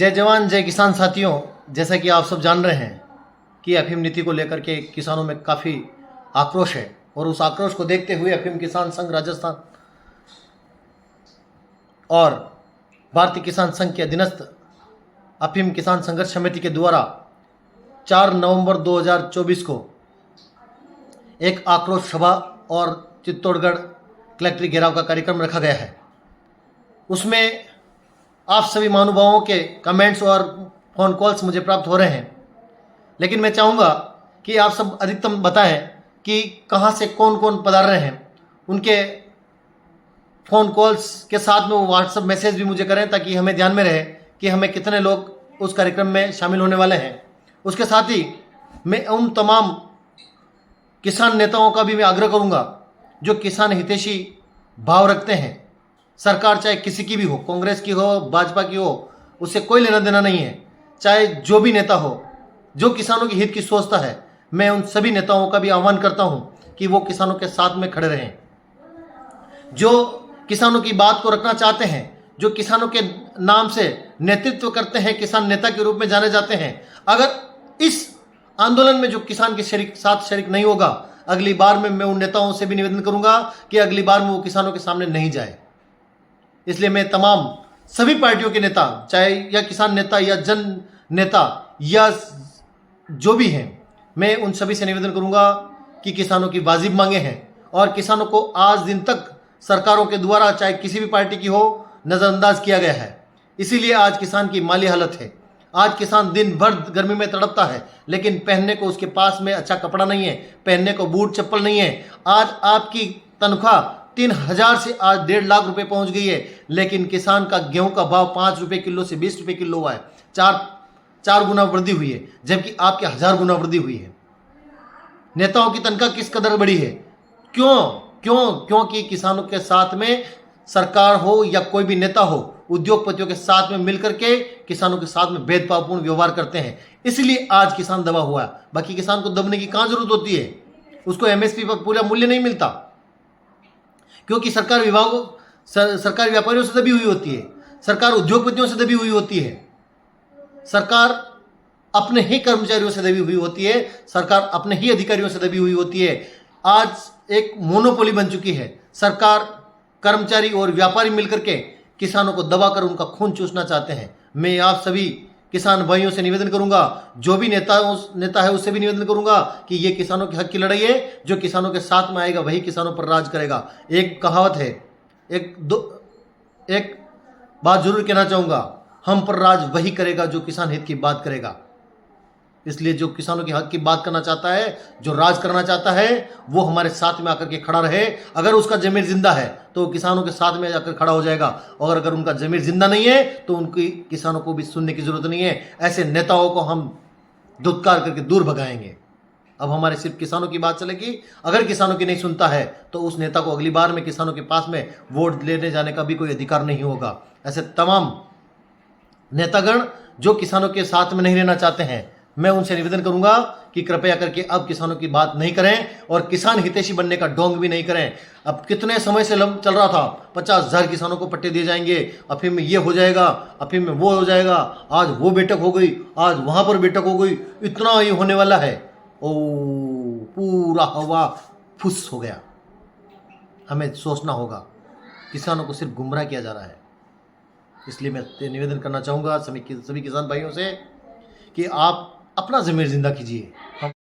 जय जवान जय किसान साथियों, जैसा कि आप सब जान रहे हैं कि अफीम नीति को लेकर के किसानों में काफ़ी आक्रोश है और उस आक्रोश को देखते हुए अफीम किसान संघ राजस्थान और भारतीय किसान संघ के अधीनस्थ अफीम किसान संघर्ष समिति के द्वारा 4 नवंबर 2024 को एक आक्रोश सभा और चित्तौड़गढ़ कलेक्ट्री घेराव का कार्यक्रम रखा गया है। उसमें आप सभी महानुभावों के कमेंट्स और फ़ोन कॉल्स मुझे प्राप्त हो रहे हैं, लेकिन मैं चाहूँगा कि आप सब अधिकतम बताएं कि कहाँ से कौन कौन पधार रहे हैं। उनके फ़ोन कॉल्स के साथ में वो व्हाट्सएप मैसेज भी मुझे करें ताकि हमें ध्यान में रहे कि हमें कितने लोग उस कार्यक्रम में शामिल होने वाले हैं। उसके साथ ही मैं उन तमाम किसान नेताओं का भी मैं आग्रह करूँगा जो किसान हितैषी भाव रखते हैं। सरकार चाहे किसी की भी हो, कांग्रेस की हो, भाजपा की हो, उससे कोई लेना देना नहीं है। चाहे जो भी नेता हो जो किसानों के हित की सोचता है, मैं उन सभी नेताओं का भी आह्वान करता हूं कि वो किसानों के साथ में खड़े रहें। जो किसानों की बात को रखना चाहते हैं, जो किसानों के नाम से नेतृत्व करते हैं, किसान नेता के रूप में जाने जाते हैं, अगर इस आंदोलन में जो किसान के साथ शरीक नहीं होगा, अगली बार में मैं उन नेताओं से भी निवेदन करूंगा कि अगली बार में वो किसानों के सामने नहीं जाए। इसलिए मैं तमाम सभी पार्टियों के नेता, चाहे या किसान नेता या जन नेता या जो भी हैं, मैं उन सभी से निवेदन करूंगा कि किसानों की वाजिब मांगे हैं और किसानों को आज दिन तक सरकारों के द्वारा चाहे किसी भी पार्टी की हो नज़रअंदाज किया गया है। इसीलिए आज किसान की माली हालत है। आज किसान दिन भर गर्मी में तड़पता है, लेकिन पहनने को उसके पास में अच्छा कपड़ा नहीं है, पहनने को बूट चप्पल नहीं है। आज आपकी तनख्वाह 3,000 से आज 1.5 लाख रुपए पहुंच गई है, लेकिन किसान का गेहूं का भाव 5 रुपए किलो से 20 रुपए किलो हुआ है। चार गुना वृद्धि हुई है, जबकि आपके 1000 गुना वृद्धि हुई है। नेताओं की तनख्वाह किस कदर बढ़ी है? क्योंकि किसानों के साथ में सरकार हो या कोई भी नेता हो, उद्योगपतियों के साथ में मिलकर के किसानों के साथ में भेदभावपूर्ण व्यवहार करते हैं। इसलिए आज किसान दबा हुआ है। बाकी किसान को दबने की कहां जरूरत होती है? उसको एमएसपी पर पूरा मूल्य नहीं मिलता, क्योंकि सरकारी व्यापारियों से दबी हुई होती है, सरकार उद्योगपतियों से दबी हुई होती है, सरकार अपने ही कर्मचारियों से दबी हुई होती है, सरकार अपने ही अधिकारियों से दबी हुई होती है। आज एक मोनोपोली बन चुकी है। सरकार, कर्मचारी और व्यापारी मिलकर के किसानों को दबाकर उनका खून चूसना चाहते हैं। मैं आप सभी किसान भाइयों से निवेदन करूंगा, जो भी नेता है उससे भी निवेदन करूंगा कि ये किसानों के हक की लड़ाई है। जो किसानों के साथ में आएगा वही किसानों पर राज करेगा। एक कहावत है, एक बात जरूर कहना चाहूंगा, हम पर राज वही करेगा जो किसान हित की बात करेगा। इसलिए जो किसानों के हक की बात करना चाहता है, जो राज करना चाहता है, वो हमारे साथ में आकर के खड़ा रहे। अगर उसका जमीर जिंदा है तो किसानों के साथ में जाकर खड़ा हो जाएगा, और अगर उनका जमीर जिंदा नहीं है तो उनकी किसानों को भी सुनने की जरूरत नहीं है। ऐसे नेताओं को हम धुतकार करके दूर भगाएंगे। अब हमारे सिर्फ किसानों की बात चलेगी। अगर किसानों की नहीं सुनता है तो उस नेता को अगली बार में किसानों के पास में वोट लेने जाने का भी कोई अधिकार नहीं होगा। ऐसे तमाम नेतागण जो किसानों के साथ में नहीं रहना चाहते हैं, मैं उनसे निवेदन करूंगा कि कृपया करके अब किसानों की बात नहीं करें और किसान हितैषी बनने का ढोंग भी नहीं करें। अब कितने समय से चल रहा था 50,000 किसानों को पट्टे दिए जाएंगे, अफीम में ये हो जाएगा, अफीम में वो हो जाएगा, आज वो बैठक हो गई, आज वहां पर बैठक हो गई, इतना ये होने वाला है। ओ, पूरा हवा फुस हो गया। हमें सोचना होगा, किसानों को सिर्फ गुमराह किया जा रहा है। इसलिए मैं निवेदन करना चाहूँगा सभी किसान भाइयों से कि आप अपना ज़मीर जिंदा कीजिए।